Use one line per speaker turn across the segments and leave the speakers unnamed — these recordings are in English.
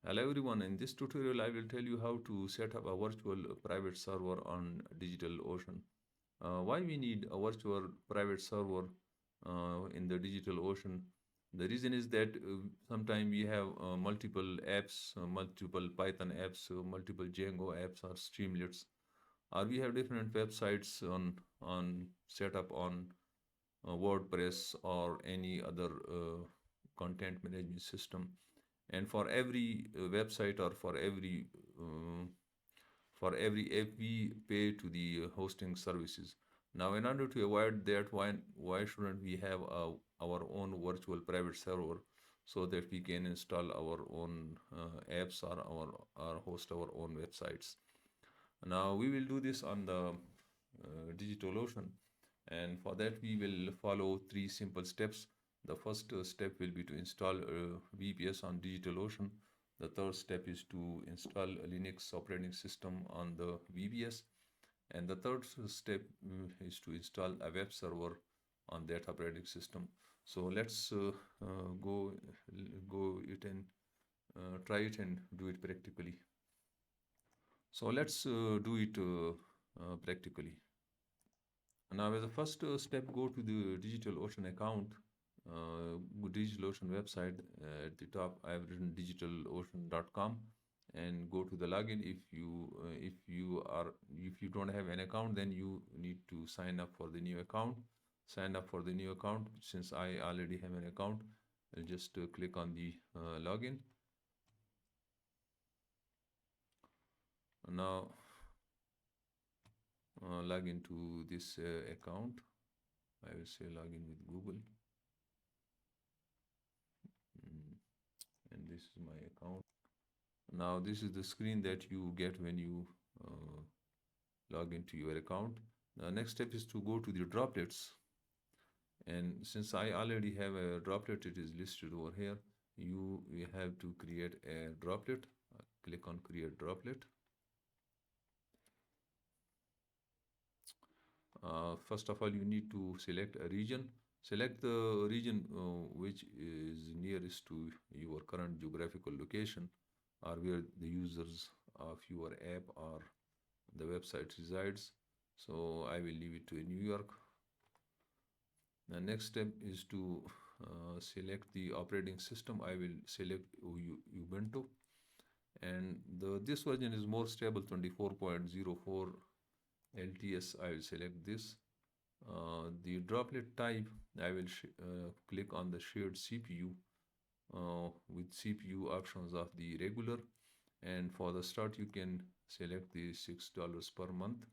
Hello everyone, in this tutorial I will tell you how to set up a virtual private server on DigitalOcean. Why we need a virtual private server in the DigitalOcean? The reason is that sometimes we have multiple apps, multiple Python apps, multiple Django apps or Streamlets, or we have different websites on set up on WordPress or any other content management system. And for every website or uh, for every app we pay to the hosting services. Now in order to avoid that, why shouldn't we have our own virtual private server so that we can install our own apps or host our own websites. Now we will do this on the DigitalOcean, and for that we will follow three simple steps. The first step will be to install VPS on DigitalOcean. The third step is to install a Linux operating system on the VPS, and the third step is to install a web server on that operating system. So let's go it and try it and do it practically. So let's do it practically. Now, as a first step, go to the DigitalOcean account, DigitalOcean website. At the top, I have written digitalocean.com, and go to the login. If you don't have an account, then you need to sign up for the new account. Sign up for the new account. Since I already have an account, I'll just click on the login. Now log into this account. I will say login with Google. And this is my account. Now this is the screen that you get when you log into your account. The next step is to go to the droplets. And since I already have a droplet, it is listed over here. You have to create a droplet. Click on create droplet. First of all, you need to select a region. Select the region which is nearest to your current geographical location, or where the users of your app or the website resides. So I will leave it to New York. The next step is to select the operating system. I will select Ubuntu, and this version is more stable, 24.04 LTS. I will select this. The droplet type, I will click on the shared CPU with CPU options of the regular, and for the start you can select the $6 per month.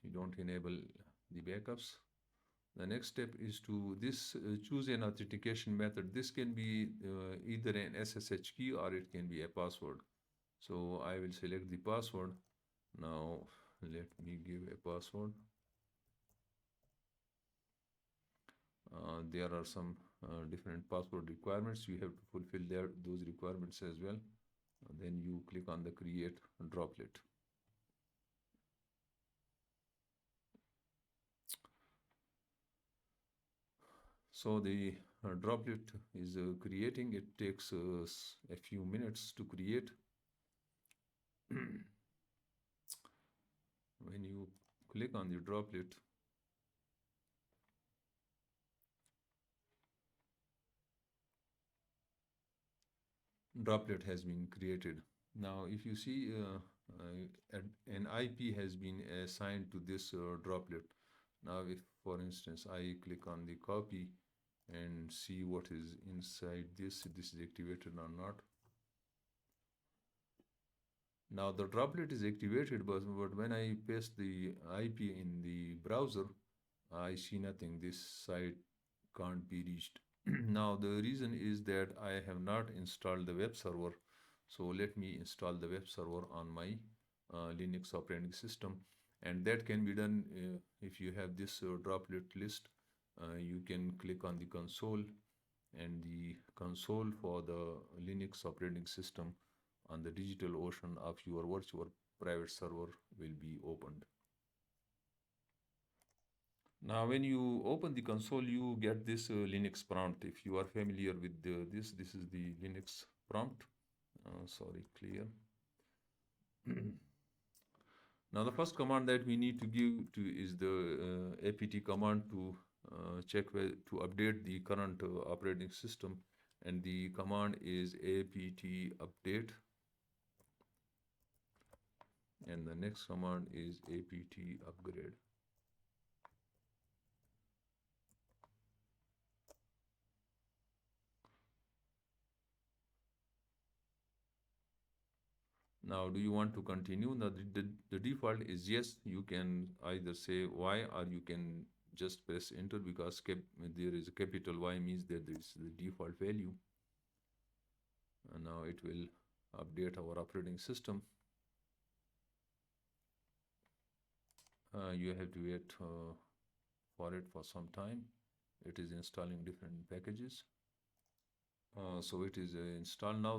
You don't enable the backups. The next step is to choose an authentication method. This can be either an SSH key or it can be a password. So I will select the password. Now let me give a password. There are some different password requirements. You have to fulfill those requirements as well. Then you click on the create droplet. So the droplet is creating. It takes a few minutes to create. When you click on the droplet, droplet has been created. Now if you see an IP has been assigned to this droplet. Now if for instance I click on the copy and see what is inside this is activated or not. Now the droplet is activated, but when I paste the IP in the browser, I see nothing. This site can't be reached. Now the reason is that I have not installed the web server. So let me install the web server on my Linux operating system, and that can be done if you have this droplet list. You can click on the console, and the console for the Linux operating system on the DigitalOcean of your virtual private server will be opened. Now, when you open the console, you get this Linux prompt. If you are familiar with this is the Linux prompt. Sorry, clear. Now, the first command that we need to give to is the apt command to check to update the current operating system, and the command is apt update, and the next command is apt upgrade. Now, do you want to continue? Now, the default is yes. You can either say Y or you can just press enter, because there is a capital Y means that there is the default value. And now it will update our operating system. You have to wait for it for some time. It is installing different packages. So it is installed now.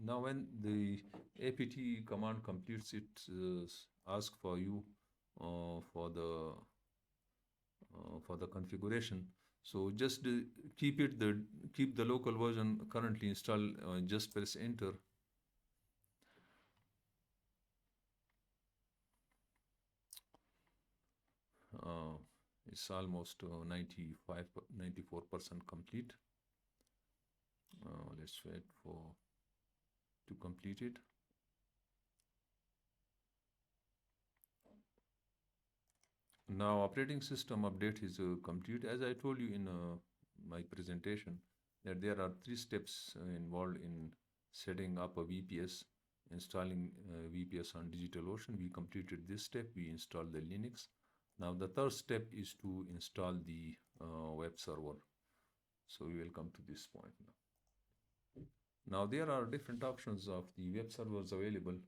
Now when the apt command completes, it asks for you for the configuration. So just keep the local version currently installed. Just press enter. It's almost 94% complete. Let's wait to complete it. Now operating system update is complete. As I told you in my presentation, that there are 3 steps involved in setting up a VPS, installing VPS on DigitalOcean. We completed this step. We installed the Linux. Now the third step is to install the web server. So we will come to this point now. Now there are different options of the web servers available,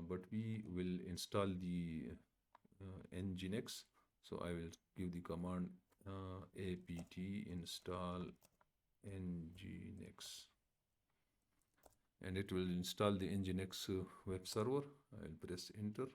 but we will install the Nginx. So I will give the command apt install Nginx, and it will install the Nginx web server. I will press enter.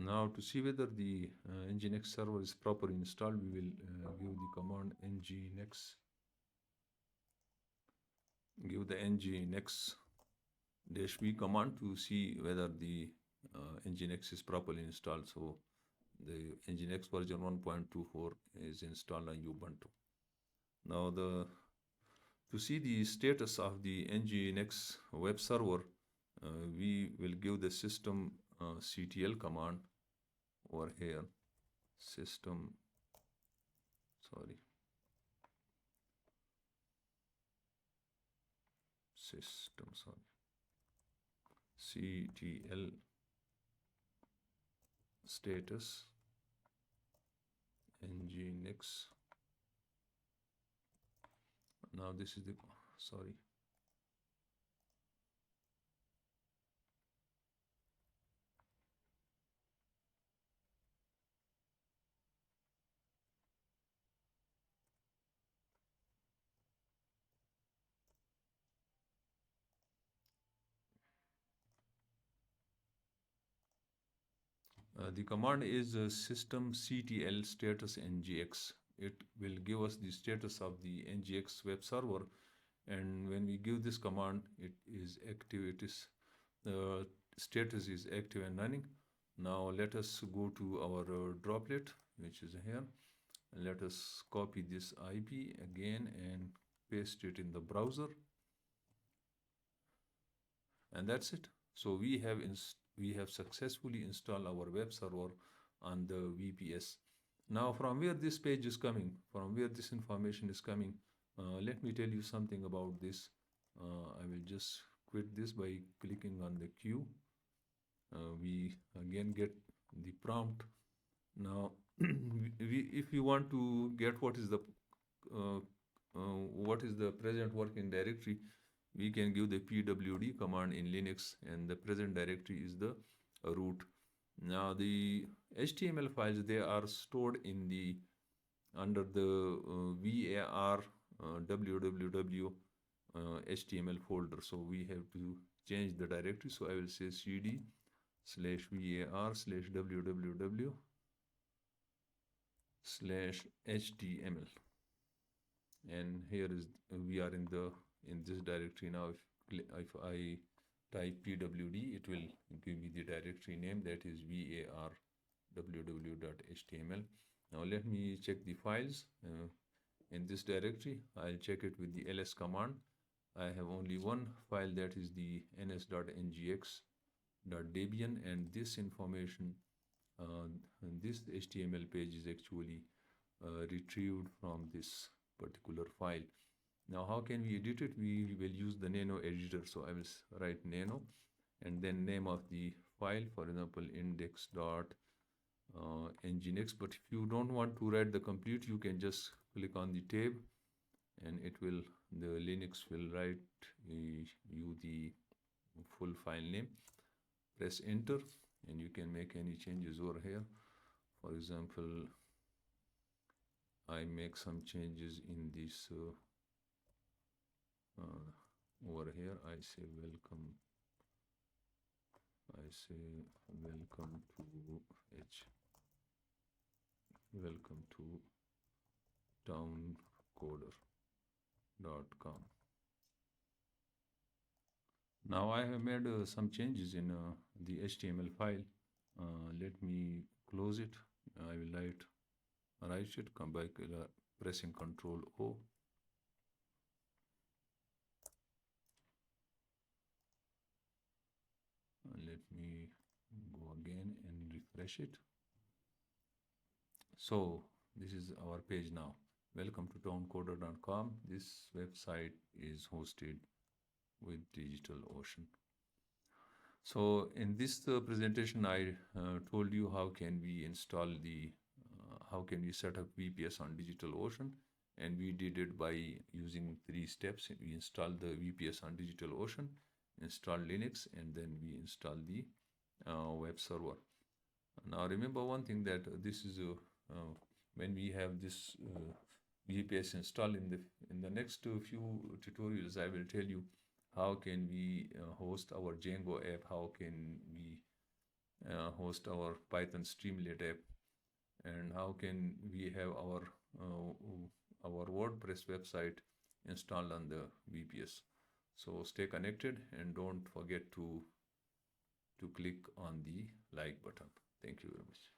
Now to see whether the Nginx server is properly installed, we will give the command Nginx. Give the Nginx -v command to see whether the Nginx is properly installed. So the Nginx version 1.24 is installed on Ubuntu. Now to see the status of the Nginx web server, we will give the system ctl command over here. System ctl status Nginx. Now this is the the command is system ctl status Nginx. It will give us the status of the Nginx web server, and when we give this command, it is active. It is status is active and running. Now let us go to our droplet, which is here. Let us copy this IP again and paste it in the browser, and that's it. So we have successfully installed our web server on the VPS. Now from where this page is coming, from where this information is coming, let me tell you something about this. I will just quit this by clicking on the Q. We again get the prompt. Now if you want to get what is the present working directory, we can give the pwd command in Linux, and the present directory is the root. Now the HTML files, they are stored in the under the var www HTML folder. So we have to change the directory. So I will say cd slash var slash www slash HTML, and here is we are in this directory now. If I type pwd, it will give me the directory name, that is var www.html. Now let me check the files in this directory. I'll check it with the ls command. I have only one file, that is the ns.ngx.debian, and this information, this HTML page is actually retrieved from this particular file. Now how can we edit it? We will use the nano editor. So I will write nano and then name of the file, for example index.nginx. But if you don't want to write the complete, you can just click on the tab and the Linux will write you the full file name. Press enter and you can make any changes over here. For example, I make some changes in this over here. I say welcome to towncoder.com. Now I have made some changes in the HTML file. Let me close it. I will write it, come back pressing Ctrl O. Let me go again and refresh it. So this is our page now. Welcome to towncoder.com. This website is hosted with DigitalOcean. So in this presentation, I told you how can we set up VPS on DigitalOcean, and we did it by using 3 steps. We installed the VPS on DigitalOcean, installed Linux, and then we installed the web server. Now remember one thing, that this is when we have this VPS installed, in the next few tutorials, I will tell you how can we host our Django app, how can we host our Python Streamlit app, and how can we have our WordPress website installed on the VPS. So stay connected and don't forget to click on the like button. Thank you very much.